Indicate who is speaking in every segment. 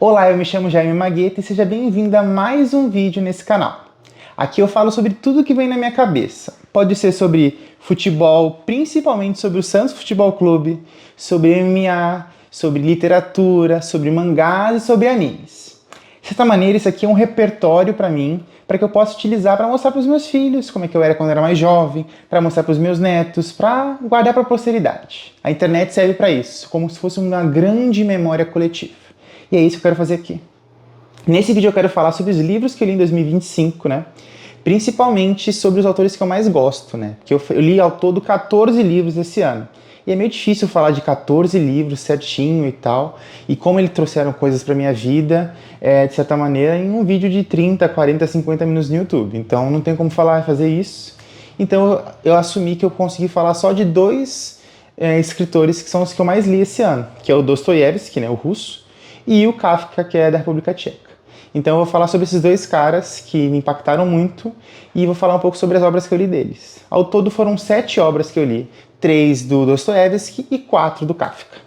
Speaker 1: Olá, eu me chamo Jaime Magueta e seja bem-vindo a mais um vídeo nesse canal. Aqui eu falo sobre tudo que vem na minha cabeça. Pode ser sobre futebol, principalmente sobre o Santos Futebol Clube, sobre MMA, sobre literatura, sobre mangás e sobre animes. De certa maneira, isso aqui é um repertório para mim, para que eu possa utilizar para mostrar para os meus filhos como é que eu era quando eu era mais jovem, para mostrar para os meus netos, para guardar para a posteridade. A internet serve para isso, como se fosse uma grande memória coletiva. E é isso que eu quero fazer aqui. Nesse vídeo eu quero falar sobre os livros que eu li em 2025, né? Principalmente sobre os autores que eu mais gosto, né? Porque eu li ao todo 14 livros esse ano. E é meio difícil falar de 14 livros certinho e tal, e como eles trouxeram coisas para minha vida, de certa maneira, em um vídeo de 30, 40, 50 minutos no YouTube. Então não tem como fazer isso. Então eu assumi que eu consegui falar só de dois escritores que são os que eu mais li esse ano, que é o Dostoiévski, né, o russo, e o Kafka, que é da República Tcheca. Então eu vou falar sobre esses dois caras que me impactaram muito e vou falar um pouco sobre as obras que eu li deles. Ao todo foram 7 obras que eu li, 3 do Dostoiévski e 4 do Kafka.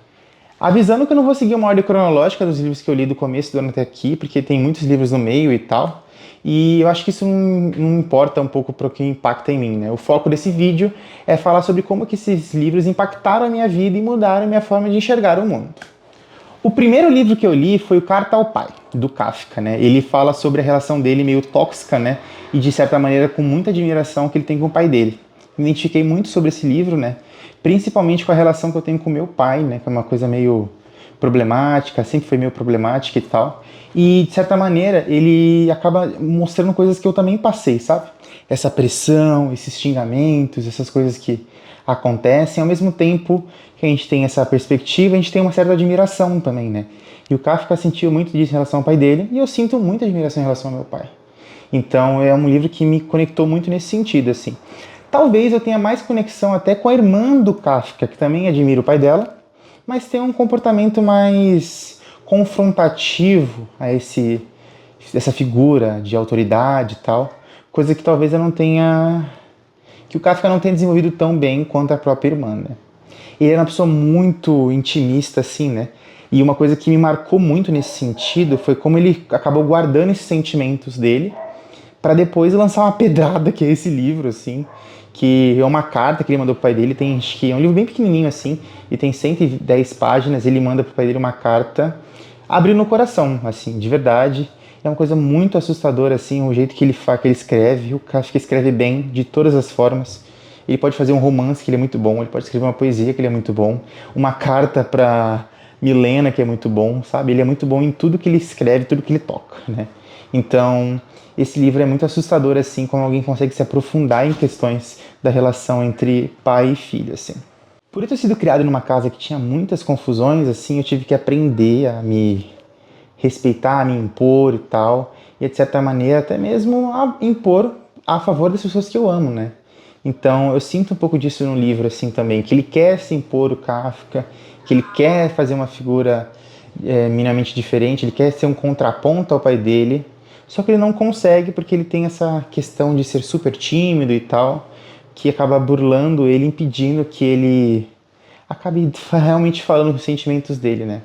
Speaker 1: Avisando que eu não vou seguir uma ordem cronológica dos livros que eu li do começo do ano até aqui, porque tem muitos livros no meio e tal, e eu acho que isso não importa um pouco para o que impacta em mim, né? O foco desse vídeo é falar sobre como que esses livros impactaram a minha vida e mudaram a minha forma de enxergar o mundo. O primeiro livro que eu li foi o Carta ao Pai, do Kafka, né? Ele fala sobre a relação dele meio tóxica, né? E de certa maneira com muita admiração que ele tem com o pai dele. Me identifiquei muito sobre esse livro, né? Principalmente com a relação que eu tenho com meu pai, né? Que é uma coisa meio problemática, sempre foi meio problemática e tal. E de certa maneira ele acaba mostrando coisas que eu também passei, sabe? Essa pressão, esses xingamentos, essas coisas que acontecem, ao mesmo tempo que a gente tem essa perspectiva, a gente tem uma certa admiração também, né? E o Kafka sentiu muito disso em relação ao pai dele, e eu sinto muita admiração em relação ao meu pai. Então é um livro que me conectou muito nesse sentido, assim. Talvez eu tenha mais conexão até com a irmã do Kafka, que também admira o pai dela, mas tem um comportamento mais confrontativo a essa figura de autoridade e tal, coisa que talvez eu não tenha... que o Kafka não tenha desenvolvido tão bem quanto a própria irmã, né? Ele era uma pessoa muito intimista, assim, né? E uma coisa que me marcou muito nesse sentido foi como ele acabou guardando esses sentimentos dele para depois lançar uma pedrada, que é esse livro, assim, que é uma carta que ele mandou pro pai dele, acho que é um livro bem pequenininho, assim, e tem 110 páginas, ele manda pro pai dele uma carta, abriu no coração, assim, de verdade. É uma coisa muito assustadora, assim, o jeito que ele escreve. O Kafka escreve bem, de todas as formas. Ele pode fazer um romance, que ele é muito bom. Ele pode escrever uma poesia, que ele é muito bom. Uma carta para Milena, que é muito bom, sabe? Ele é muito bom em tudo que ele escreve, tudo que ele toca, né? Então, esse livro é muito assustador, assim, como alguém consegue se aprofundar em questões da relação entre pai e filho, assim. Por eu ter sido criado numa casa que tinha muitas confusões, assim, eu tive que aprender a me respeitar, a me impor e tal, e de certa maneira até mesmo a impor a favor das pessoas que eu amo, né? Então eu sinto um pouco disso no livro, assim, também, que ele quer se impor, o Kafka, que ele quer fazer uma figura minimamente diferente, ele quer ser um contraponto ao pai dele, só que ele não consegue porque ele tem essa questão de ser super tímido e tal, que acaba burlando ele, impedindo que ele acabe realmente falando os sentimentos dele, né?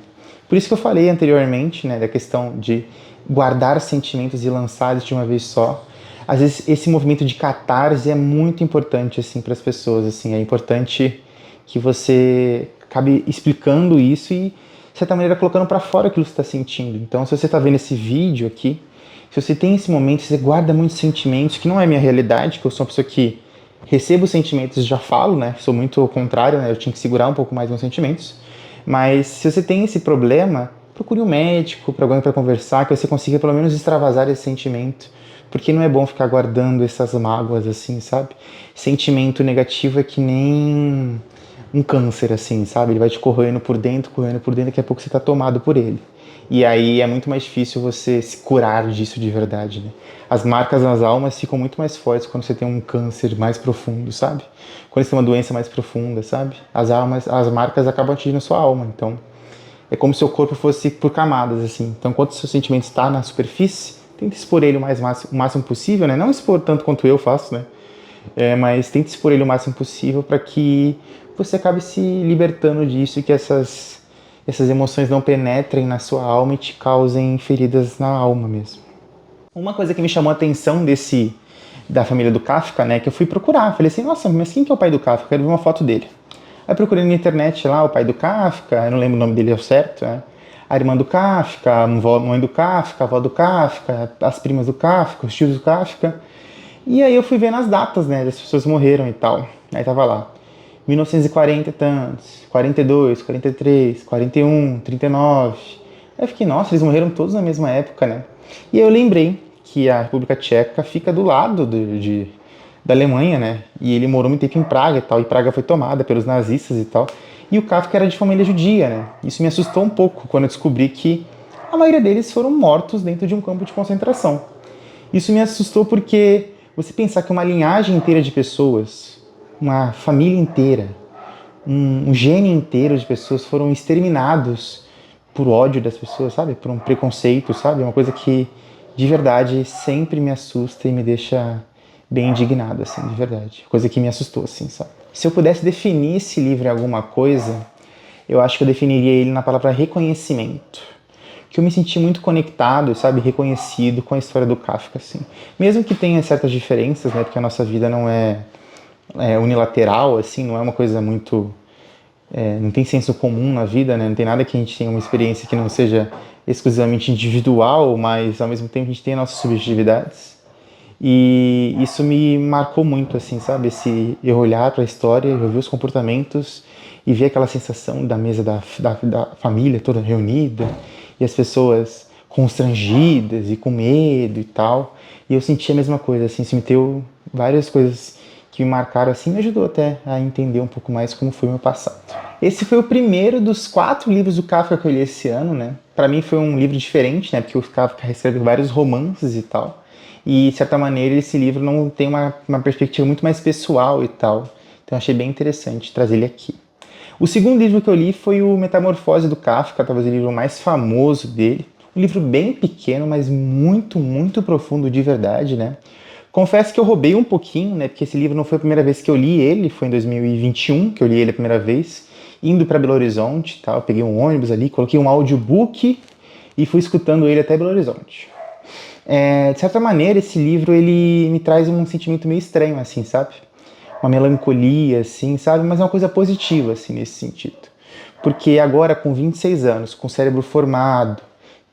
Speaker 1: Por isso que eu falei anteriormente, né, da questão de guardar sentimentos e lançá-los de uma vez só. Às vezes esse movimento de catarse é muito importante, assim, para as pessoas, assim, é importante que você acabe explicando isso e, de certa maneira, colocando para fora aquilo que você está sentindo. Então, se você está vendo esse vídeo aqui, se você tem esse momento, você guarda muitos sentimentos, que não é a minha realidade, que eu sou uma pessoa que recebo sentimentos e já falo, né, sou muito ao contrário, né, eu tinha que segurar um pouco mais meus sentimentos. Mas se você tem esse problema, procure um médico, para alguém para conversar, que você consiga pelo menos extravasar esse sentimento, porque não é bom ficar guardando essas mágoas, assim, sabe? Sentimento negativo é que nem um câncer, assim, sabe? Ele vai te corroendo por dentro, daqui a pouco você tá tomado por ele. E aí é muito mais difícil você se curar disso de verdade, né? As marcas nas almas ficam muito mais fortes quando você tem um câncer mais profundo, sabe? Quando você tem uma doença mais profunda, sabe? As marcas acabam atingindo a sua alma, então é como se o corpo fosse por camadas, assim. Então, enquanto o seu sentimento está na superfície, tenta expor ele o máximo possível, né? Não expor tanto quanto eu faço, né? Mas tenta expor ele o máximo possível para que você acabe se libertando disso e que essas emoções não penetrem na sua alma e te causem feridas na alma mesmo. Uma coisa que me chamou a atenção da família do Kafka, né, que eu fui procurar. Falei assim, nossa, mas quem que é o pai do Kafka? Eu quero ver uma foto dele. Aí procurei na internet lá o pai do Kafka, eu não lembro o nome dele ao certo, né? A irmã do Kafka, a mãe do Kafka, a avó do Kafka, as primas do Kafka, os tios do Kafka. E aí eu fui vendo as datas, né, das pessoas que morreram e tal. Aí tava lá, 1940 e tantos, 42, 43, 41, 39. Aí eu fiquei, nossa, eles morreram todos na mesma época, né? E aí eu lembrei que a República Tcheca fica do lado da Alemanha, né? E ele morou muito tempo em Praga e tal, e Praga foi tomada pelos nazistas e tal. E o Kafka era de família judia, né? Isso me assustou um pouco quando eu descobri que a maioria deles foram mortos dentro de um campo de concentração. Isso me assustou porque você pensar que uma linhagem inteira de pessoas, uma família inteira, um gene inteiro de pessoas foram exterminados por ódio das pessoas, sabe? Por um preconceito, sabe? É uma coisa que, de verdade, sempre me assusta e me deixa bem indignado, assim, de verdade. Coisa que me assustou, assim, sabe? Se eu pudesse definir esse livro em alguma coisa, eu acho que eu definiria ele na palavra reconhecimento. Que eu me senti muito conectado, sabe, reconhecido com a história do Kafka, assim. Mesmo que tenha certas diferenças, né, porque a nossa vida não é unilateral, assim, não é uma coisa muito... não tem senso comum na vida, né, não tem nada que a gente tenha uma experiência que não seja exclusivamente individual, mas ao mesmo tempo a gente tem nossas subjetividades. E isso me marcou muito, assim, sabe, eu olhar para a história, eu ver os comportamentos e ver aquela sensação da mesa da família toda reunida e as pessoas constrangidas e com medo e tal. E eu senti a mesma coisa, assim, se meteu várias coisas que me marcaram, assim, me ajudou até a entender um pouco mais como foi o meu passado. Esse foi o primeiro dos 4 livros do Kafka que eu li esse ano, né? Para mim foi um livro diferente, né? Porque o Kafka recebe vários romances e tal. E, de certa maneira, esse livro não tem uma perspectiva muito mais pessoal e tal. Então, achei bem interessante trazer ele aqui. O segundo livro que eu li foi o Metamorfose do Kafka, talvez o livro mais famoso dele. Um livro bem pequeno, mas muito, muito profundo de verdade, né? Confesso que eu roubei um pouquinho, né? Porque esse livro não foi a primeira vez que eu li ele, foi em 2021 que eu li ele a primeira vez, indo para Belo Horizonte, tá? Eu peguei um ônibus ali, coloquei um audiobook e fui escutando ele até Belo Horizonte. De certa maneira, esse livro ele me traz um sentimento meio estranho, assim, sabe? Uma melancolia, assim, sabe? Mas é uma coisa positiva, assim, nesse sentido. Porque agora, com 26 anos, com o cérebro formado,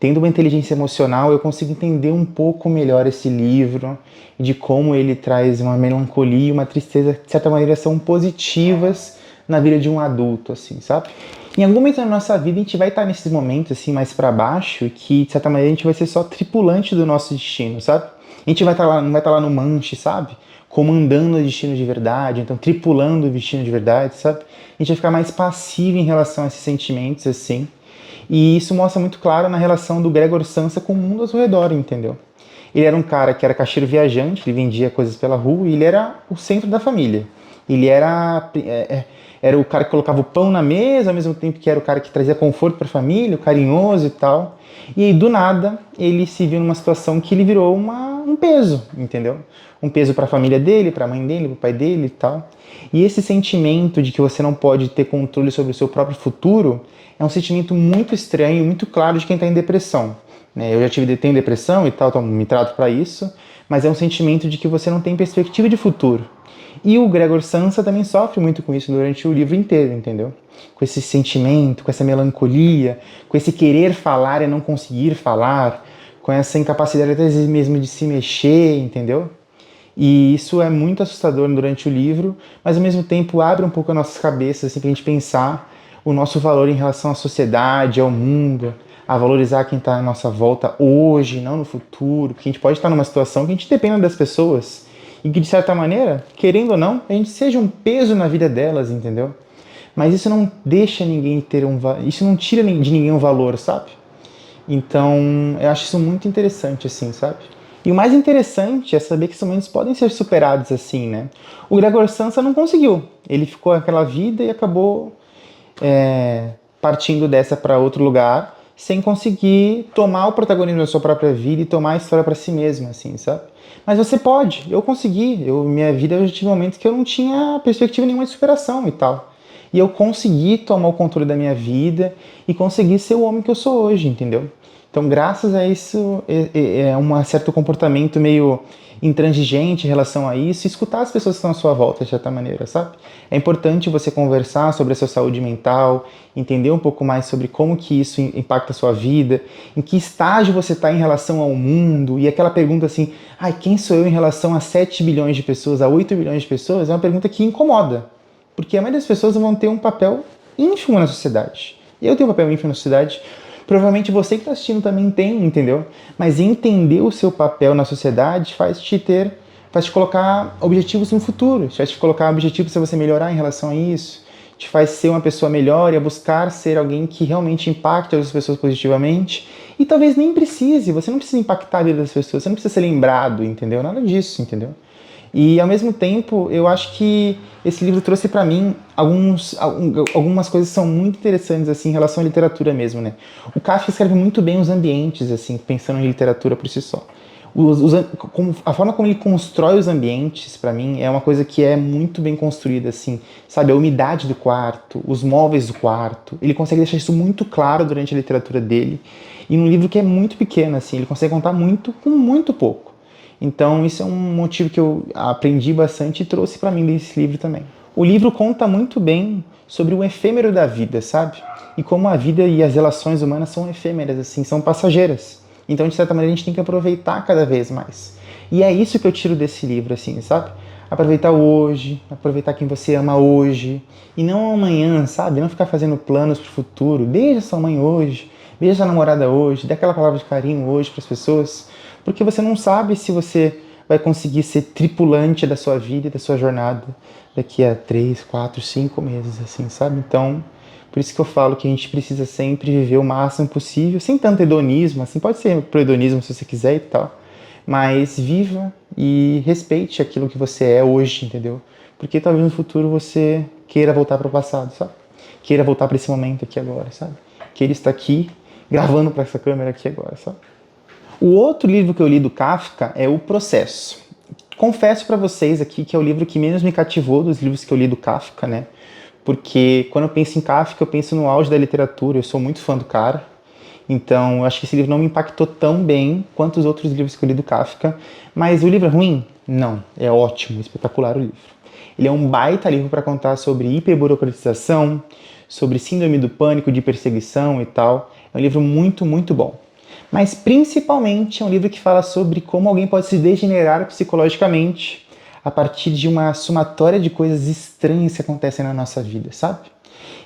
Speaker 1: tendo uma inteligência emocional, eu consigo entender um pouco melhor esse livro e de como ele traz uma melancolia e uma tristeza que, de certa maneira, são positivas na vida de um adulto, assim, sabe? Em algum momento da nossa vida, a gente vai estar nesses momentos, assim, mais para baixo, que, de certa maneira, a gente vai ser só tripulante do nosso destino, sabe? A gente vai estar lá, não vai estar lá no manche, sabe? Comandando o destino de verdade, então tripulando o destino de verdade, sabe? A gente vai ficar mais passivo em relação a esses sentimentos, assim. E isso mostra muito claro na relação do Gregor Samsa com o mundo ao seu redor, entendeu? Ele era um cara que era caixeiro viajante, ele vendia coisas pela rua e ele era o centro da família. Ele era o cara que colocava o pão na mesa, ao mesmo tempo que era o cara que trazia conforto para a família, o carinhoso e tal. E aí, do nada, ele se viu numa situação que ele virou um peso, entendeu? Um peso para a família dele, para a mãe dele, para o pai dele e tal. E esse sentimento de que você não pode ter controle sobre o seu próprio futuro é um sentimento muito estranho, muito claro de quem está em depressão. Eu já tenho depressão e tal, então me trato para isso, mas é um sentimento de que você não tem perspectiva de futuro. E o Gregor Samsa também sofre muito com isso durante o livro inteiro, entendeu? Com esse sentimento, com essa melancolia, com esse querer falar e não conseguir falar, com essa incapacidade até mesmo de se mexer, entendeu? E isso é muito assustador durante o livro, mas ao mesmo tempo abre um pouco as nossas cabeças assim, para a gente pensar o nosso valor em relação à sociedade, ao mundo, a valorizar quem está à nossa volta hoje, não no futuro, porque a gente pode estar numa situação que a gente dependa das pessoas e que, de certa maneira, querendo ou não, a gente seja um peso na vida delas, entendeu? Mas isso não deixa ninguém isso não tira de ninguém um valor, sabe? Então, eu acho isso muito interessante, assim, sabe? E o mais interessante é saber que esses momentos podem ser superados assim, né? O Gregor Samsa não conseguiu. Ele ficou naquela vida e acabou partindo dessa para outro lugar sem conseguir tomar o protagonismo da sua própria vida e tomar a história para si mesmo, assim, sabe? Mas você pode, eu consegui. Minha vida eu tive momentos que eu não tinha perspectiva nenhuma de superação e tal. e eu consegui tomar o controle da minha vida e consegui ser o homem que eu sou hoje, entendeu? Então, graças a isso, é um certo comportamento meio intransigente em relação a isso, e escutar as pessoas que estão à sua volta, de certa maneira, sabe? É importante você conversar sobre a sua saúde mental, entender um pouco mais sobre como que isso impacta a sua vida, em que estágio você está em relação ao mundo, e aquela pergunta assim, ai, quem sou eu em relação a 7 bilhões de pessoas, a 8 bilhões de pessoas, é uma pergunta que incomoda, porque a maioria das pessoas vão ter um papel ínfimo na sociedade. Eu tenho um papel ínfimo na sociedade, provavelmente você que está assistindo também tem, entendeu? Mas entender o seu papel na sociedade faz te colocar objetivos no futuro, faz te colocar objetivos para você melhorar em relação a isso, te faz ser uma pessoa melhor e a buscar ser alguém que realmente impacte as pessoas positivamente. E talvez nem precise, você não precisa impactar a vida das pessoas, você não precisa ser lembrado, entendeu? Nada disso, entendeu? E, ao mesmo tempo, eu acho que esse livro trouxe para mim algumas coisas que são muito interessantes, assim, em relação à literatura mesmo, né? O Kafka escreve muito bem os ambientes, assim, pensando em literatura por si só. A forma como ele constrói os ambientes, para mim, é uma coisa que é muito bem construída, assim, sabe? A umidade do quarto, os móveis do quarto, ele consegue deixar isso muito claro durante a literatura dele. E num livro que é muito pequeno, assim, ele consegue contar muito com muito pouco. Então, isso é um motivo que eu aprendi bastante e trouxe para mim desse livro também. O livro conta muito bem sobre o efêmero da vida, sabe? E como a vida e as relações humanas são efêmeras, assim, são passageiras. Então, de certa maneira, a gente tem que aproveitar cada vez mais. E é isso que eu tiro desse livro, assim, sabe? Aproveitar o hoje, aproveitar quem você ama hoje, e não amanhã, sabe? Não ficar fazendo planos pro futuro. Beija sua mãe hoje, beija sua namorada hoje, dê aquela palavra de carinho hoje para as pessoas, porque você não sabe se você vai conseguir ser tripulante da sua vida e da sua jornada daqui a 3, 4, 5 meses, assim, sabe? Então, por isso que eu falo que a gente precisa sempre viver o máximo possível, sem tanto hedonismo, assim, pode ser pro hedonismo se você quiser e tal, mas viva e respeite aquilo que você é hoje, entendeu? Porque talvez no futuro você queira voltar para o passado, sabe? Queira voltar para esse momento aqui agora, sabe? Queira estar aqui, gravando para essa câmera aqui agora, sabe? O outro livro que eu li do Kafka é O Processo. Confesso para vocês aqui que é o livro que menos me cativou dos livros que eu li do Kafka, né? Porque quando eu penso em Kafka, eu penso no auge da literatura, eu sou muito fã do cara. Então, eu acho que esse livro não me impactou tão bem quanto os outros livros que eu li do Kafka. Mas o livro é ruim? Não, é ótimo, espetacular o livro. Ele é um baita livro para contar sobre hiperburocratização, sobre síndrome do pânico, de perseguição e tal. É um livro muito, muito bom. Mas principalmente é um livro que fala sobre como alguém pode se degenerar psicologicamente a partir de uma somatória de coisas estranhas que acontecem na nossa vida, sabe?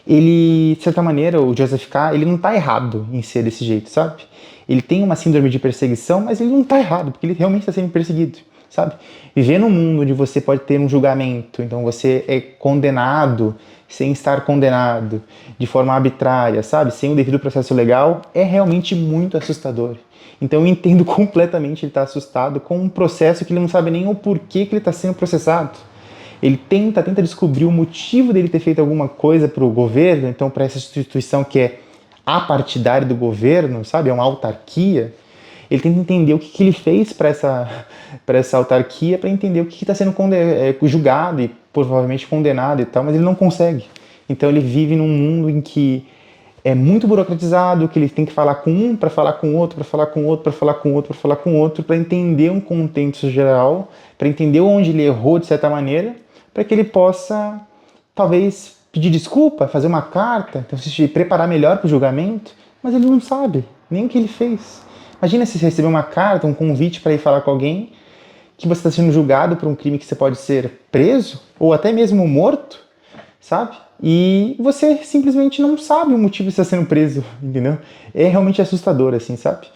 Speaker 1: Ele, de certa maneira, o Joseph K., ele não tá errado em ser desse jeito, sabe? Ele tem uma síndrome de perseguição, mas ele não tá errado, porque ele realmente está sendo perseguido, sabe? Viver num mundo onde você pode ter um julgamento, então você é condenado sem estar condenado, de forma arbitrária, sabe? Sem o devido processo legal, é realmente muito assustador. Então eu entendo completamente ele estar assustado com um processo que ele não sabe nem o porquê que ele está sendo processado. Ele tenta descobrir o motivo dele ter feito alguma coisa para o governo, então para essa instituição que é apartidária do governo, sabe? É uma autarquia. Ele tenta entender o que ele fez para essa autarquia, para entender o que está sendo julgado e provavelmente condenado e tal, mas ele não consegue. Então ele vive num mundo em que é muito burocratizado, que ele tem que falar com um, para falar com outro, para falar com outro, para falar com outro, para falar com outro, para entender um contexto geral, para entender onde ele errou de certa maneira, para que ele possa, talvez, pedir desculpa, fazer uma carta, então, se preparar melhor para o julgamento, mas ele não sabe nem o que ele fez. Imagina se você receber uma carta, um convite para ir falar com alguém, que você está sendo julgado por um crime que você pode ser preso, ou até mesmo morto, sabe? E você simplesmente não sabe o motivo de estar sendo preso, entendeu? É realmente assustador, assim, sabe?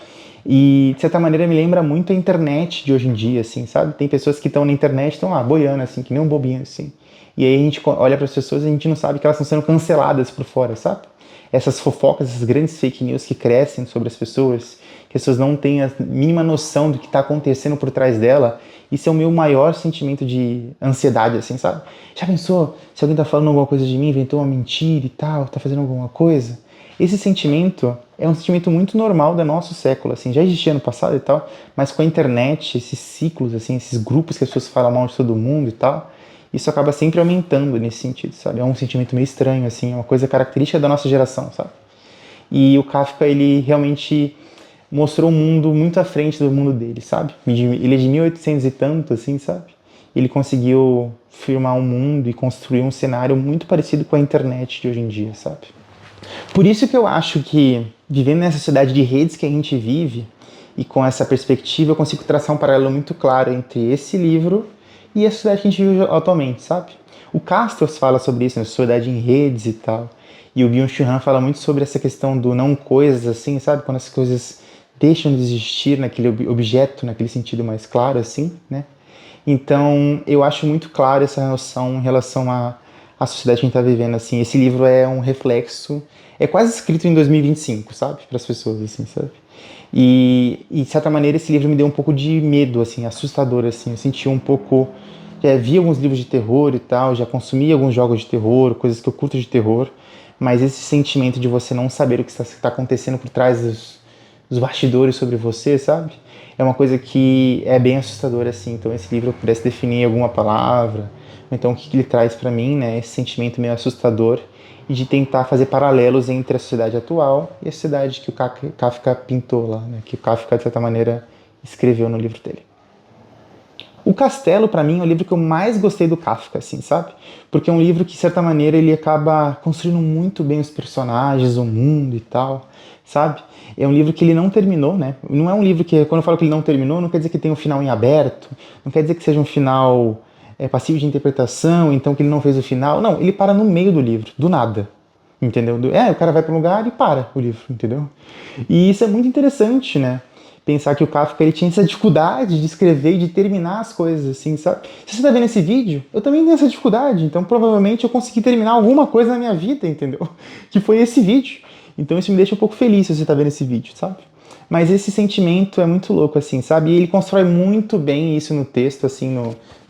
Speaker 1: E, de certa maneira, me lembra muito a internet de hoje em dia, assim, sabe? Tem pessoas que estão na internet, estão lá, boiando, assim, que nem um bobinho, assim. E aí a gente olha para as pessoas e a gente não sabe que elas estão sendo canceladas por fora, sabe? Essas fofocas, essas grandes fake news que crescem sobre as pessoas, que as pessoas não têm a mínima noção do que está acontecendo por trás dela. Isso é o meu maior sentimento de ansiedade, assim, sabe? Já pensou se alguém tá falando alguma coisa de mim, inventou uma mentira e tal, tá fazendo alguma coisa? Esse sentimento é um sentimento muito normal do nosso século, assim, já existia no passado e tal, mas com a internet, esses ciclos, assim, esses grupos que as pessoas falam mal de todo mundo e tal, isso acaba sempre aumentando nesse sentido, sabe? É um sentimento meio estranho, assim, é uma coisa característica da nossa geração, sabe? E o Kafka, ele realmente mostrou um mundo muito à frente do mundo dele, sabe? Ele é de 1800 e tanto, assim, sabe? Ele conseguiu firmar um mundo e construir um cenário muito parecido com a internet de hoje em dia, sabe? Por isso que eu acho que, vivendo nessa sociedade de redes que a gente vive, e com essa perspectiva eu consigo traçar um paralelo muito claro entre esse livro e a sociedade que a gente vive atualmente, sabe? O Castros fala sobre isso, né? Sociedade em redes e tal. E o Byung-Chul Han fala muito sobre essa questão do não coisas, assim, sabe? Quando as coisas deixam de existir naquele objeto, naquele sentido mais claro, assim, né? Então, eu acho muito claro essa noção em relação à sociedade que a gente está vivendo, assim. Esse livro é um reflexo, é quase escrito em 2025, sabe? Para as pessoas, assim, sabe? E, de certa maneira, esse livro me deu um pouco de medo, assim, assustador, assim. Eu senti um pouco... Já vi alguns livros de terror e tal, já consumi alguns jogos de terror, coisas que eu curto de terror, mas esse sentimento de você não saber o que está acontecendo por trás dos bastidores sobre você, sabe? É uma coisa que é bem assustadora, assim. Então, esse livro, eu pudesse definir alguma palavra, então o que ele traz para mim, né? Esse sentimento meio assustador e de tentar fazer paralelos entre a sociedade atual e a sociedade que o Kafka pintou lá, né? Que o Kafka, de certa maneira, escreveu no livro dele. O Castelo, para mim, é o livro que eu mais gostei do Kafka, assim, sabe? Porque é um livro que, de certa maneira, ele acaba construindo muito bem os personagens, o mundo e tal, sabe? É um livro que ele não terminou, né? Não é um livro que, quando eu falo que ele não terminou, não quer dizer que tem um final em aberto, não quer dizer que seja um final passivo de interpretação, então que ele não fez o final. Não, ele para no meio do livro, do nada. Entendeu? O cara vai para um lugar e para o livro, entendeu? E isso é muito interessante, né? Pensar que o Kafka ele tinha essa dificuldade de escrever e de terminar as coisas, assim, sabe? Se você tá vendo esse vídeo, eu também tenho essa dificuldade, então provavelmente eu consegui terminar alguma coisa na minha vida, entendeu? Que foi esse vídeo. Então isso me deixa um pouco feliz se você tá vendo esse vídeo, sabe? Mas esse sentimento é muito louco, assim, sabe? E ele constrói muito bem isso no texto, assim,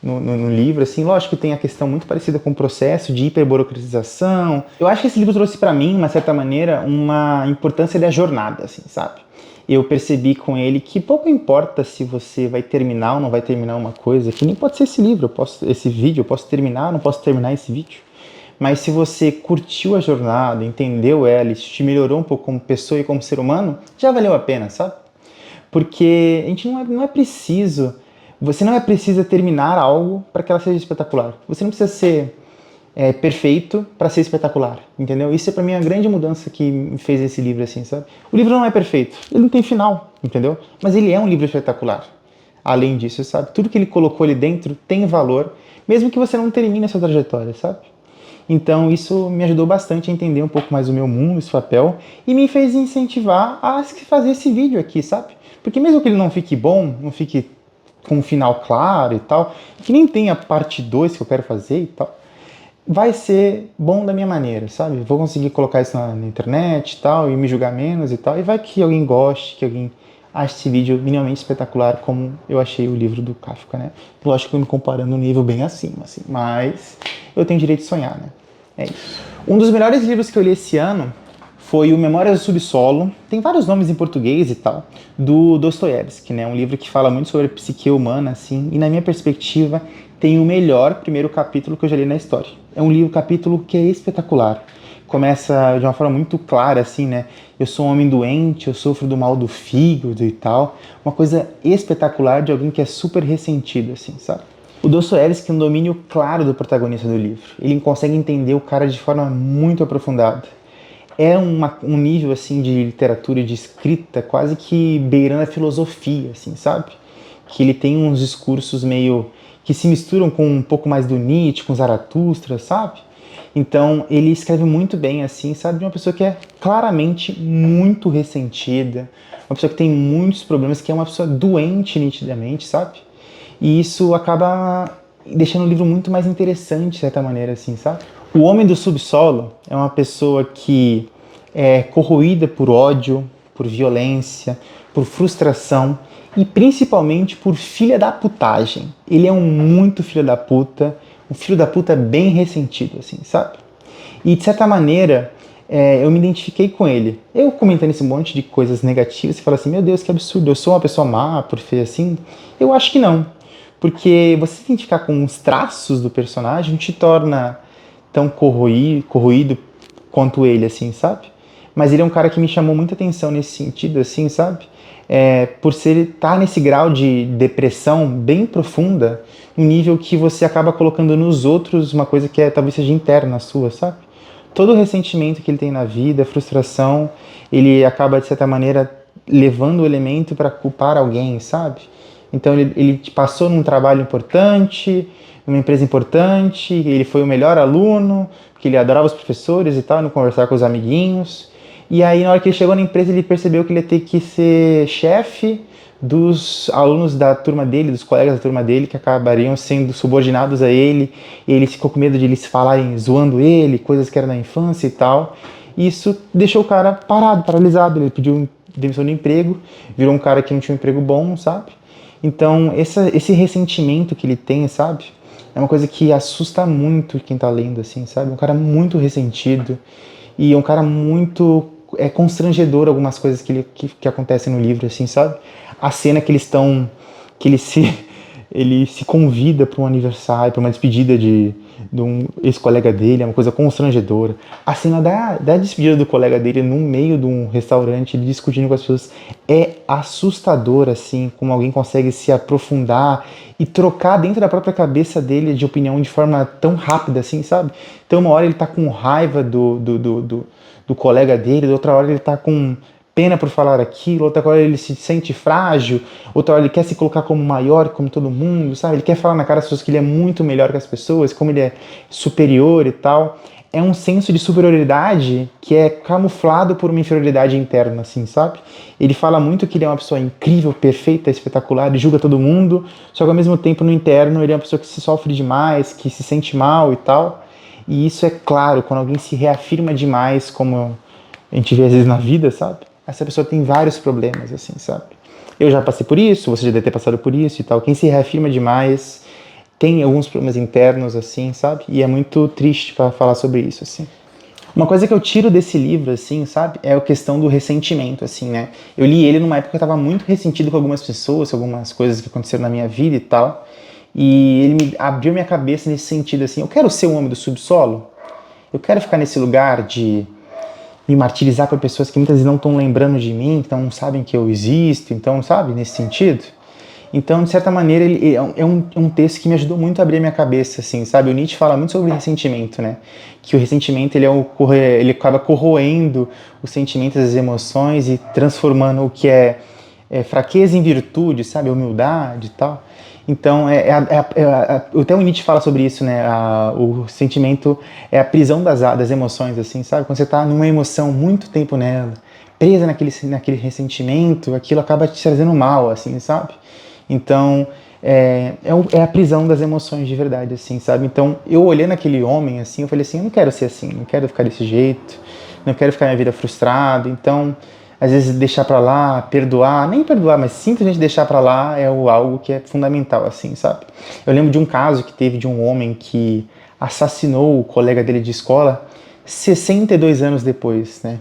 Speaker 1: no livro, assim. Lógico que tem a questão muito parecida com o processo de hiperburocratização. Eu acho que esse livro trouxe para mim, de uma certa maneira, uma importância da jornada, assim, sabe? Eu percebi com ele que pouco importa se você vai terminar ou não vai terminar uma coisa, que nem pode ser esse livro, esse vídeo, eu posso terminar ou não posso terminar esse vídeo. Mas se você curtiu a jornada, entendeu ela, isso te melhorou um pouco como pessoa e como ser humano, já valeu a pena, sabe? Porque a gente não é preciso, você não é preciso terminar algo para que ela seja espetacular. Você não precisa ser perfeito para ser espetacular, entendeu? Isso é para mim a grande mudança que me fez esse livro, assim, sabe? O livro não é perfeito, ele não tem final, entendeu? Mas ele é um livro espetacular. Além disso, sabe? Tudo que ele colocou ali dentro tem valor, mesmo que você não termine a sua trajetória, sabe? Então isso me ajudou bastante a entender um pouco mais o meu mundo, esse papel, e me fez incentivar a fazer esse vídeo aqui, sabe? Porque mesmo que ele não fique bom, não fique com um final claro e tal, que nem tem a parte 2 que eu quero fazer e tal, vai ser bom da minha maneira, sabe? Vou conseguir colocar isso na internet e tal, e me julgar menos e tal, e vai que alguém goste, que alguém ache esse vídeo minimamente espetacular, como eu achei o livro do Kafka, né? Lógico que eu me comparando um nível bem acima, assim, mas eu tenho direito de sonhar, né? É isso. Um dos melhores livros que eu li esse ano foi o Memórias do Subsolo, tem vários nomes em português e tal, do Dostoiévski, né? Um livro que fala muito sobre a psique humana, assim, e na minha perspectiva tem o melhor primeiro capítulo que eu já li na história. É um livro, capítulo que é espetacular. Começa de uma forma muito clara, assim, né? Eu sou um homem doente, eu sofro do mal do fígado e tal. Uma coisa espetacular de alguém que é super ressentido, assim, sabe? O Dostoiévski tem um domínio claro do protagonista do livro. Ele consegue entender o cara de forma muito aprofundada. É um nível, assim, de literatura e de escrita quase que beirando a filosofia, assim, sabe? Que ele tem uns discursos meio que se misturam com um pouco mais do Nietzsche, com Zaratustra, sabe? Então ele escreve muito bem, assim, sabe? De uma pessoa que é claramente muito ressentida, uma pessoa que tem muitos problemas, que é uma pessoa doente nitidamente, sabe? E isso acaba deixando o livro muito mais interessante, de certa maneira, assim, sabe? O Homem do Subsolo é uma pessoa que é corroída por ódio, por violência, por frustração e principalmente por filha da putagem. Ele é um muito filho da puta, um filho da puta bem ressentido, assim, sabe? E de certa maneira, eu me identifiquei com ele. Eu comentando esse monte de coisas negativas, você fala assim, meu Deus, que absurdo, eu sou uma pessoa má por ser assim? Eu acho que não. Porque você se identificar com os traços do personagem não te torna tão corroído quanto ele, assim, sabe? Mas ele é um cara que me chamou muita atenção nesse sentido, assim, sabe? Por ser estar nesse grau de depressão bem profunda, um nível que você acaba colocando nos outros uma coisa que talvez seja interna sua, sabe? Todo o ressentimento que ele tem na vida, a frustração, ele acaba, de certa maneira, levando o elemento para culpar alguém, sabe? Então ele passou num trabalho importante, numa empresa importante, ele foi o melhor aluno, que ele adorava os professores e tal, não conversar com os amiguinhos. E aí, na hora que ele chegou na empresa, ele percebeu que ele ia ter que ser chefe dos alunos da turma dele, dos colegas da turma dele, que acabariam sendo subordinados a ele, e ele ficou com medo de eles falarem zoando ele, coisas que eram da infância e tal. E isso deixou o cara parado, paralisado. Ele pediu demissão de emprego, virou um cara que não tinha um emprego bom, sabe? Então, esse ressentimento que ele tem, sabe? É uma coisa que assusta muito quem tá lendo, assim, sabe? Um cara muito ressentido e um cara muito constrangedor algumas coisas que acontecem no livro, assim, sabe? A cena que que ele se convida para um aniversário, para uma despedida de um ex-colega dele, é uma coisa constrangedora. A cena da despedida do colega dele no meio de um restaurante, ele discutindo com as pessoas, é assustador, assim, como alguém consegue se aprofundar e trocar dentro da própria cabeça dele de opinião de forma tão rápida, assim, sabe? Então uma hora ele tá com raiva do colega dele, outra hora ele tá com pena por falar aquilo, outra hora ele se sente frágil, outra hora ele quer se colocar como maior, como todo mundo, sabe? Ele quer falar na cara das pessoas que ele é muito melhor que as pessoas, como ele é superior e tal. É um senso de superioridade que é camuflado por uma inferioridade interna, assim, sabe? Ele fala muito que ele é uma pessoa incrível, perfeita, espetacular, e julga todo mundo, só que ao mesmo tempo no interno ele é uma pessoa que se sofre demais, que se sente mal e tal. E isso é claro, quando alguém se reafirma demais, como a gente vê às vezes na vida, sabe? Essa pessoa tem vários problemas, assim, sabe? Eu já passei por isso, você já deve ter passado por isso e tal. Quem se reafirma demais tem alguns problemas internos, assim, sabe? E é muito triste para falar sobre isso, assim. Uma coisa que eu tiro desse livro, assim, sabe? É a questão do ressentimento, assim, né? Eu li ele numa época que eu tava muito ressentido com algumas pessoas, algumas coisas que aconteceram na minha vida e tal. E ele me abriu minha cabeça nesse sentido, assim. Eu quero ser um homem do subsolo. Eu quero ficar nesse lugar de me martirizar por pessoas que muitas vezes não estão lembrando de mim, que não sabem que eu existo, então, sabe, nesse sentido. Então, de certa maneira, ele é um texto que me ajudou muito a abrir a minha cabeça, assim, sabe? O Nietzsche fala muito sobre ressentimento, né? Que o ressentimento, ele acaba corroendo os sentimentos, as emoções e transformando o que é fraqueza em virtude, sabe? Humildade e tal. Então, até o Nietzsche fala sobre isso, né? O sentimento é a prisão das emoções, assim, sabe? Quando você está numa emoção muito tempo nela, presa naquele ressentimento, aquilo acaba te trazendo mal, assim, sabe? Então, é a prisão das emoções de verdade, assim, sabe? Então, eu olhando aquele homem, assim, eu falei assim, eu não quero ser assim, não quero ficar desse jeito, não quero ficar minha vida frustrado, então às vezes deixar pra lá, perdoar, nem perdoar, mas simplesmente deixar pra lá é algo que é fundamental, assim, sabe? Eu lembro de um caso que teve de um homem que assassinou o colega dele de escola 62 anos depois, né?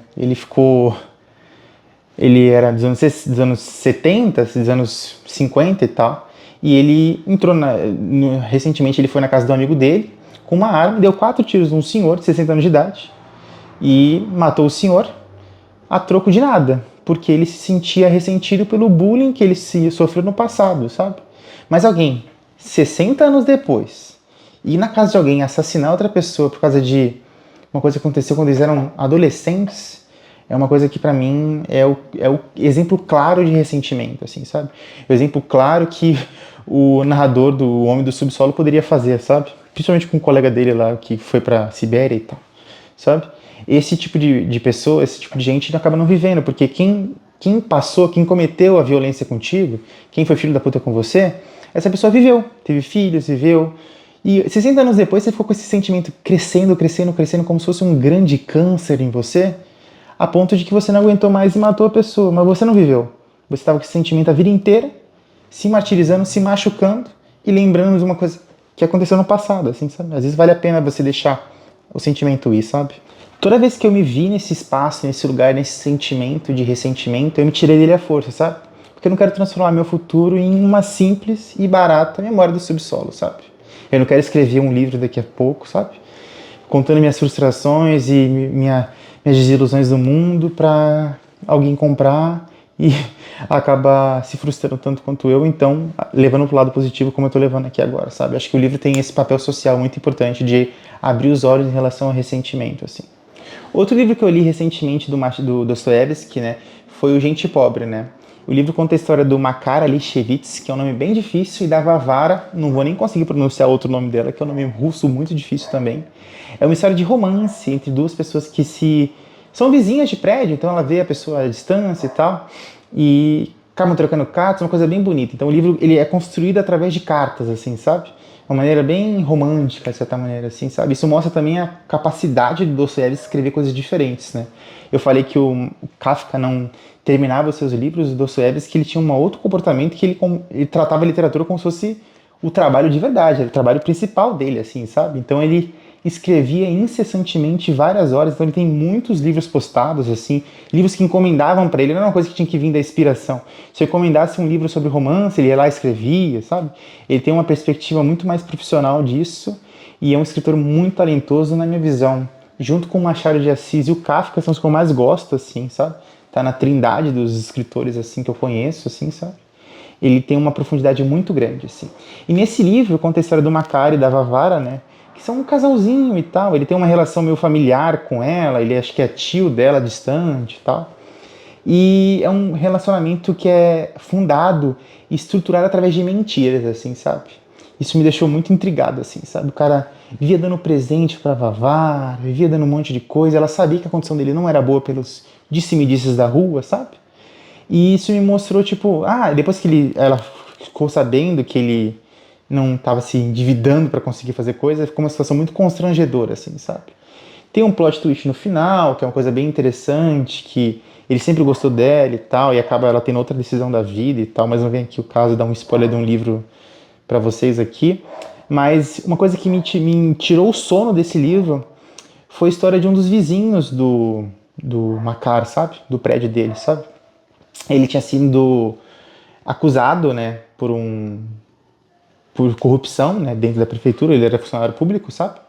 Speaker 1: Ele era dos anos 70, dos anos 50 e tal, e ele entrou, recentemente ele foi na casa do amigo dele, com uma arma, deu 4 tiros num senhor de 60 anos de idade, e matou o senhor, a troco de nada, porque ele se sentia ressentido pelo bullying que ele sofreu no passado, sabe? Mas alguém, 60 anos depois, ir na casa de alguém assassinar outra pessoa por causa de uma coisa que aconteceu quando eles eram adolescentes, é uma coisa que pra mim é o exemplo claro de ressentimento, assim, sabe? O exemplo claro que o narrador do Homem do Subsolo poderia fazer, sabe? Principalmente com um colega dele lá que foi pra Sibéria e tal, sabe? Esse tipo de pessoa, esse tipo de gente acaba não vivendo, porque quem cometeu a violência contigo, quem foi filho da puta com você, essa pessoa viveu, teve filhos, viveu, e 60 anos depois você ficou com esse sentimento crescendo, crescendo, crescendo, como se fosse um grande câncer em você, a ponto de que você não aguentou mais e matou a pessoa, mas você não viveu. Você estava com esse sentimento a vida inteira, se martirizando, se machucando e lembrando de uma coisa que aconteceu no passado, assim, sabe? Às vezes vale a pena você deixar o sentimento ir, sabe? Toda vez que eu me vi nesse espaço, nesse lugar, nesse sentimento de ressentimento, eu me tirei dele à força, sabe? Porque porque eu não quero transformar meu futuro em uma simples e barata memória do subsolo, sabe? Eu não quero escrever um livro daqui a pouco, sabe? Contando minhas frustrações e minhas desilusões do mundo para alguém comprar e acabar se frustrando tanto quanto eu, então levando pro lado positivo como eu tô levando aqui agora, sabe? Acho que o livro tem esse papel social muito importante de abrir os olhos em relação ao ressentimento, assim. Outro livro que eu li recentemente do Dostoiévski, né, foi o Gente Pobre, né? O livro conta a história do Makar Alishevitz, que é um nome bem difícil, e da Varvara, não vou nem conseguir pronunciar outro nome dela, que é um nome russo muito difícil também. É uma história de romance entre duas pessoas que são vizinhas de prédio, então ela vê a pessoa à distância e tal, e acabam trocando cartas, uma coisa bem bonita. Então o livro ele é construído através de cartas, assim, sabe? Uma maneira bem romântica, de certa maneira, assim, sabe? Isso mostra também a capacidade do Dostoiévski de escrever coisas diferentes, né? Eu falei que o Kafka não terminava os seus livros, o Dostoiévski ele tinha um outro comportamento que ele tratava a literatura como se fosse o trabalho de verdade, era o trabalho principal dele, assim, sabe? Então ele escrevia incessantemente várias horas, então ele tem muitos livros postados, assim, livros que encomendavam para ele, não era uma coisa que tinha que vir da inspiração. Se eu encomendasse um livro sobre romance, ele ia lá e escrevia, sabe? Ele tem uma perspectiva muito mais profissional disso e é um escritor muito talentoso na minha visão. Junto com o Machado de Assis e o Kafka são os que eu mais gosto, assim, sabe? Tá na trindade dos escritores, assim, que eu conheço, assim, sabe? Ele tem uma profundidade muito grande, assim. E nesse livro conta a história do Makar e da Varvara, né? Que são um casalzinho e tal. Ele tem uma relação meio familiar com ela, ele acho que é tio dela distante e tal. E é um relacionamento que é fundado e estruturado através de mentiras, assim, sabe? Isso me deixou muito intrigado, assim, sabe? O cara vivia dando presente pra Varvara, vivia dando um monte de coisa. Ela sabia que a condição dele não era boa pelos disse-me-disses da rua, sabe? E isso me mostrou, tipo, depois que ela ficou sabendo que ele não estava se endividando para conseguir fazer coisa, ficou uma situação muito constrangedora, assim, sabe? Tem um plot twist no final, que é uma coisa bem interessante, que ele sempre gostou dela e tal, e acaba ela tendo outra decisão da vida e tal, mas não vem aqui o caso, dar um spoiler de um livro para vocês aqui. Mas uma coisa que me tirou o sono desse livro foi a história de um dos vizinhos do Makar, sabe? Do prédio dele, sabe? Ele tinha sido acusado, né, por corrupção, né, dentro da prefeitura, ele era funcionário público, sabe?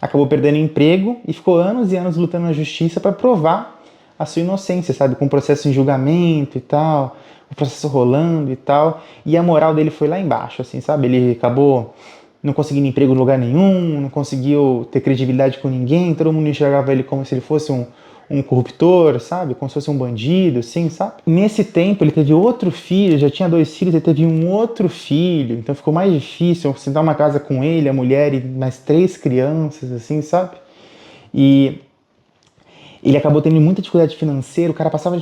Speaker 1: Acabou perdendo emprego e ficou anos e anos lutando na justiça para provar a sua inocência, sabe? Com o processo em julgamento e tal, o processo rolando e tal, e a moral dele foi lá embaixo, assim, sabe? Ele acabou não conseguindo emprego em lugar nenhum, não conseguiu ter credibilidade com ninguém, todo mundo enxergava ele como se ele fosse um corruptor, sabe? Como se fosse um bandido, assim, sabe? Nesse tempo ele teve outro filho, já tinha 2 filhos, ele teve um outro filho, então ficou mais difícil sentar uma casa com ele, a mulher e mais 3 crianças, assim, sabe? E ele acabou tendo muita dificuldade financeira, o cara passava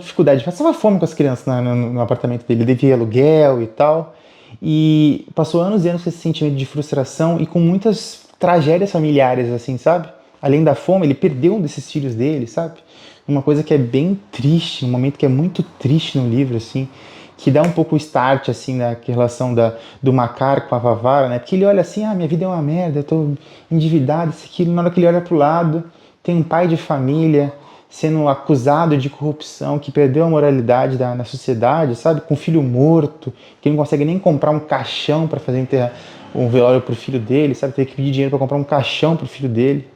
Speaker 1: fome com as crianças no apartamento dele, ele devia aluguel e tal, e passou anos e anos com esse sentimento de frustração e com muitas tragédias familiares, assim, sabe? Além da fome, ele perdeu um desses filhos dele, sabe? Uma coisa que é bem triste, um momento que é muito triste no livro, assim, que dá um pouco o start, assim, na relação do Makar com a Varvara, né? Porque ele olha assim, minha vida é uma merda, eu tô endividado, isso aqui. Na hora que ele olha pro lado, tem um pai de família sendo acusado de corrupção, que perdeu a moralidade na sociedade, sabe? Com um filho morto, que não consegue nem comprar um caixão para fazer um velório pro filho dele, sabe? Tem que pedir dinheiro para comprar um caixão pro filho dele.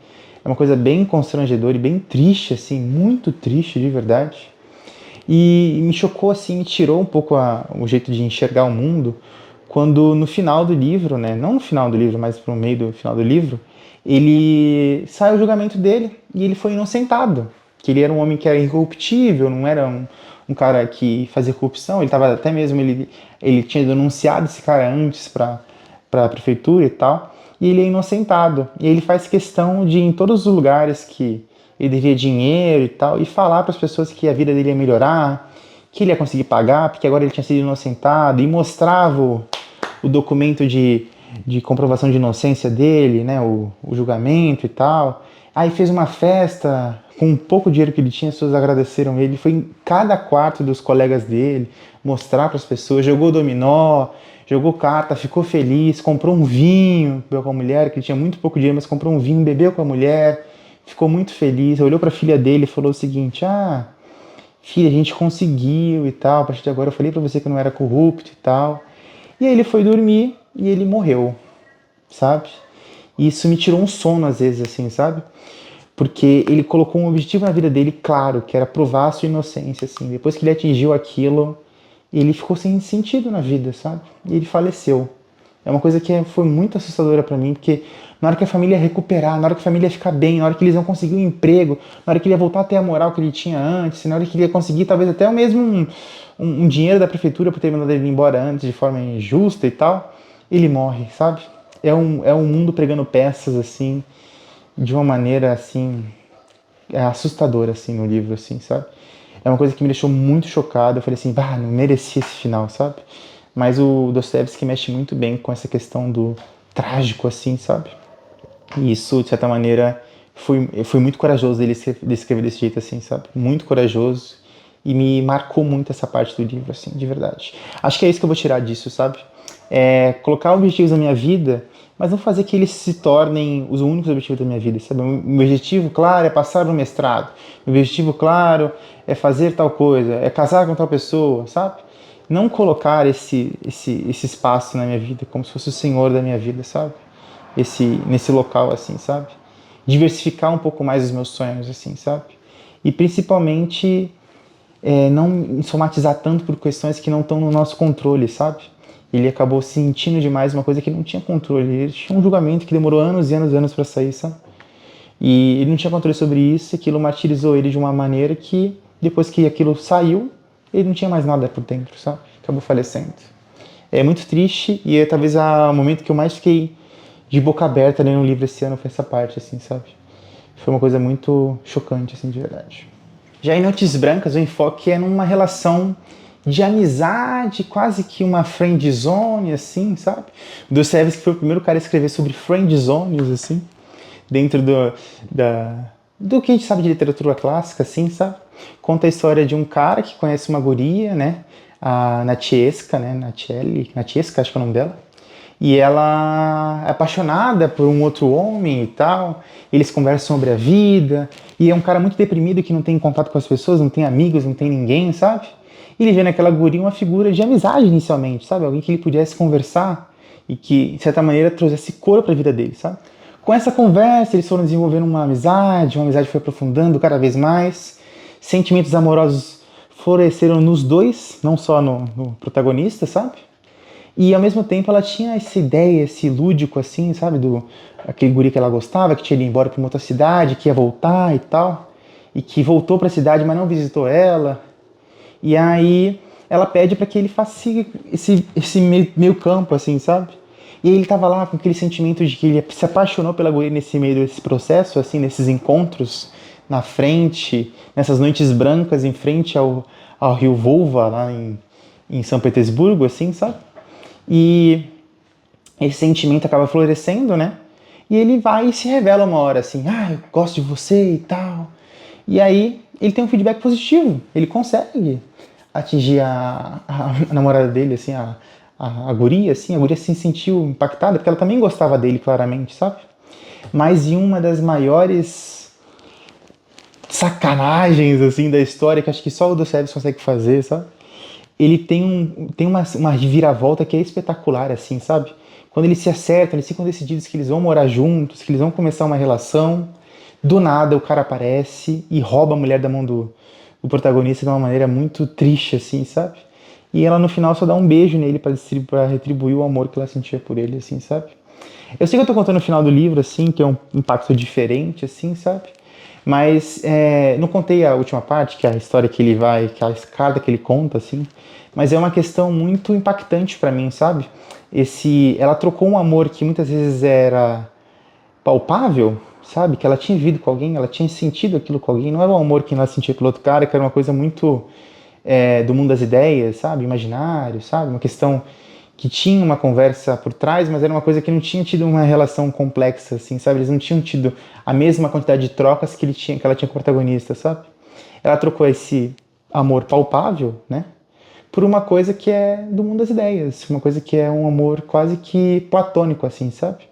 Speaker 1: É uma coisa bem constrangedora e bem triste, assim, muito triste de verdade. E me chocou, assim, me tirou um pouco o jeito de enxergar o mundo, quando no final do livro, né, não no final do livro, mas pro meio do final do livro, ele sai o julgamento dele e ele foi inocentado. Que ele era um homem que era incorruptível, não era um cara que fazia corrupção, ele estava até mesmo, ele tinha denunciado esse cara antes para a prefeitura e tal, e ele é inocentado. E ele faz questão de ir em todos os lugares que ele devia dinheiro e tal, e falar para as pessoas que a vida dele ia melhorar, que ele ia conseguir pagar, porque agora ele tinha sido inocentado, e mostrava o documento de comprovação de inocência dele, né, o julgamento e tal. Aí fez uma festa com um pouco dinheiro que ele tinha, as pessoas agradeceram ele. Foi em cada quarto dos colegas dele, mostrar para as pessoas, jogou dominó, jogou carta, ficou feliz, comprou um vinho, bebeu com a mulher, que ele tinha muito pouco dinheiro, mas comprou um vinho, bebeu com a mulher, ficou muito feliz, olhou para a filha dele e falou o seguinte, filha, a gente conseguiu e tal, a partir de agora eu falei pra você que eu não era corrupto e tal. E aí ele foi dormir e ele morreu, sabe? E isso me tirou um sono às vezes, assim, sabe? Porque ele colocou um objetivo na vida dele claro, que era provar a sua inocência, assim. Depois que ele atingiu aquilo, ele ficou sem sentido na vida, sabe? E ele faleceu. É uma coisa que foi muito assustadora pra mim, porque na hora que a família ia recuperar, na hora que a família ia ficar bem, na hora que eles iam conseguir um emprego, na hora que ele ia voltar a ter a moral que ele tinha antes, na hora que ele ia conseguir talvez até o mesmo um dinheiro da prefeitura por ter mandado ele embora antes de forma injusta e tal, ele morre, sabe? É um mundo pregando peças, assim, de uma maneira, assim, assustadora, assim, no livro, assim, sabe? É uma coisa que me deixou muito chocado. Eu falei assim, bah, não merecia esse final, sabe? Mas o Dostoiévski mexe muito bem com essa questão do trágico, assim, sabe? E isso, de certa maneira, foi muito corajoso dele escrever desse jeito, assim, sabe? Muito corajoso. E me marcou muito essa parte do livro, assim, de verdade. Acho que é isso que eu vou tirar disso, sabe? Colocar objetivos na minha vida, mas não fazer que eles se tornem os únicos objetivos da minha vida, sabe? O meu objetivo, claro, é passar no mestrado. O meu objetivo, claro, é fazer tal coisa, é casar com tal pessoa, sabe? Não colocar esse espaço na minha vida como se fosse o senhor da minha vida, sabe? Nesse local, assim, sabe? Diversificar um pouco mais os meus sonhos, assim, sabe? E principalmente não somatizar tanto por questões que não estão no nosso controle, sabe? Ele acabou sentindo demais uma coisa que não tinha controle. Ele tinha um julgamento que demorou anos e anos e anos para sair, sabe? E ele não tinha controle sobre isso, e aquilo martirizou ele de uma maneira que, depois que aquilo saiu, ele não tinha mais nada por dentro, sabe? Acabou falecendo. É muito triste, e talvez o momento que eu mais fiquei de boca aberta lendo um livro esse ano foi essa parte, assim, sabe? Foi uma coisa muito chocante, assim, de verdade. Já em Noites Brancas, o enfoque é numa relação de amizade, quase que uma friendzone, assim, sabe? Dostoiévski foi o primeiro cara a escrever sobre friendzones, assim, dentro do que a gente sabe de literatura clássica, assim, sabe? Conta a história de um cara que conhece uma guria, né? A Natieska, né? Natieska, acho que é o nome dela. E ela é apaixonada por um outro homem e tal. Eles conversam sobre a vida. E é um cara muito deprimido que não tem contato com as pessoas, não tem amigos, não tem ninguém, sabe? E ele vê naquela guria uma figura de amizade inicialmente, sabe? Alguém que ele pudesse conversar e que, de certa maneira, trouxesse cor para a vida dele, sabe? Com essa conversa, eles foram desenvolvendo uma amizade foi aprofundando cada vez mais. Sentimentos amorosos floresceram nos dois, não só no protagonista, sabe? E ao mesmo tempo ela tinha essa ideia, esse lúdico assim, sabe? Aquele guri que ela gostava, que tinha ido embora para uma outra cidade, que ia voltar e tal. E que voltou para a cidade, mas não visitou ela. E aí ela pede para que ele faça esse meio campo, assim, sabe? E aí ele tava lá com aquele sentimento de que ele se apaixonou pela guria nesse meio desse processo, assim, nesses encontros na frente, nessas noites brancas em frente ao rio Volva, lá em São Petersburgo, assim, sabe? E esse sentimento acaba florescendo, né? E ele vai e se revela uma hora assim, eu gosto de você e tal. E aí ele tem um feedback positivo, ele consegue atingir a namorada dele, assim, a guria, assim, a guria se sentiu impactada, porque ela também gostava dele, claramente, sabe? Mas em uma das maiores sacanagens, assim, da história, que acho que só o Dostoiévski consegue fazer, sabe? Ele tem uma reviravolta que é espetacular, assim, sabe? Quando eles se acertam, eles ficam decididos que eles vão morar juntos, que eles vão começar uma relação, do nada o cara aparece e rouba a mulher da mão do protagonista de uma maneira muito triste, assim, sabe? E ela no final só dá um beijo nele pra retribuir o amor que ela sentia por ele, assim, sabe? Eu sei que eu tô contando o final do livro, assim, que é um impacto diferente, assim, sabe? Mas não contei a última parte, que é a história que ele vai, que é a escada que ele conta, assim. Mas é uma questão muito impactante pra mim, sabe? Ela trocou um amor que muitas vezes era palpável, sabe? Que ela tinha vivido com alguém, ela tinha sentido aquilo com alguém. Não era um amor que ela sentia pelo outro cara, que era uma coisa muito do mundo das ideias, sabe? Imaginário, sabe? Uma questão que tinha uma conversa por trás, mas era uma coisa que não tinha tido uma relação complexa, assim, sabe? Eles não tinham tido a mesma quantidade de trocas que ela tinha com o protagonista, sabe? Ela trocou esse amor palpável, né? Por uma coisa que é do mundo das ideias, uma coisa que é um amor quase que platônico, assim, sabe?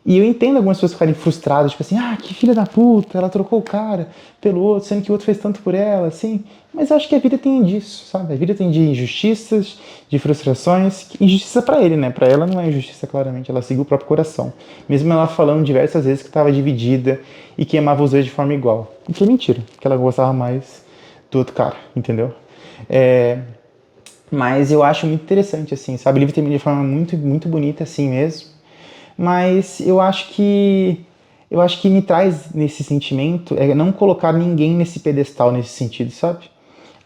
Speaker 1: E eu entendo algumas pessoas ficarem frustradas, tipo assim, que filha da puta, ela trocou o cara pelo outro, sendo que o outro fez tanto por ela, assim. Mas eu acho que a vida tem disso, sabe? A vida tem de injustiças, de frustrações. Injustiça pra ele, né? Pra ela não é injustiça, claramente. Ela seguiu o próprio coração. Mesmo ela falando diversas vezes que estava dividida e que amava os dois de forma igual. O que é mentira, que ela gostava mais do outro cara, entendeu? Mas eu acho muito interessante, assim, sabe? O livro termina de forma muito, muito bonita, assim mesmo. Mas eu acho que me traz nesse sentimento é não colocar ninguém nesse pedestal nesse sentido, sabe?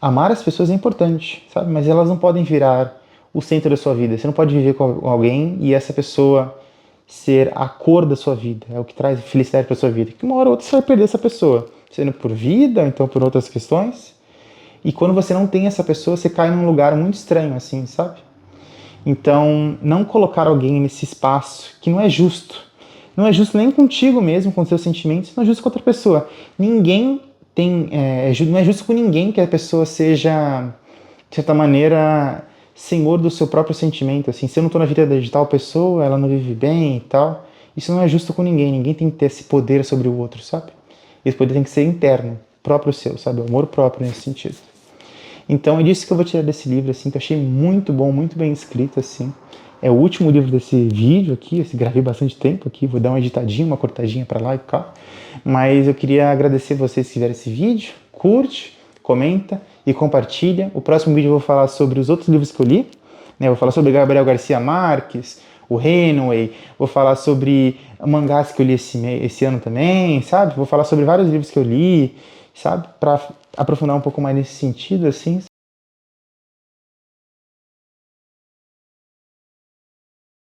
Speaker 1: Amar as pessoas é importante, sabe? Mas elas não podem virar o centro da sua vida. Você não pode viver com alguém e essa pessoa ser a cor da sua vida, é o que traz felicidade para sua vida. Que uma hora ou outra você vai perder essa pessoa, sendo por vida, ou então por outras questões. E quando você não tem essa pessoa, você cai num lugar muito estranho, assim, sabe? Então, não colocar alguém nesse espaço que não é justo. Não é justo nem contigo mesmo, com seus sentimentos, não é justo com outra pessoa. Ninguém tem. Não é justo com ninguém que a pessoa seja, de certa maneira, senhor do seu próprio sentimento. Assim, se eu não estou na vida de tal pessoa, ela não vive bem e tal. Isso não é justo com ninguém. Ninguém tem que ter esse poder sobre o outro, sabe? Esse poder tem que ser interno, próprio seu, sabe? O amor próprio nesse sentido. Então é disso que eu vou tirar desse livro, assim, que eu achei muito bom, muito bem escrito, assim. É o último livro desse vídeo aqui, eu gravei bastante tempo aqui, vou dar uma editadinha, uma cortadinha pra lá e cá. Mas eu queria agradecer vocês que fizeram esse vídeo, curte, comenta e compartilha. O próximo vídeo eu vou falar sobre os outros livros que eu li, né? Eu vou falar sobre Gabriel Garcia Marques, o Hemingway, vou falar sobre mangás que eu li esse ano também, sabe? Vou falar sobre vários livros que eu li, sabe? Para aprofundar um pouco mais nesse sentido, assim,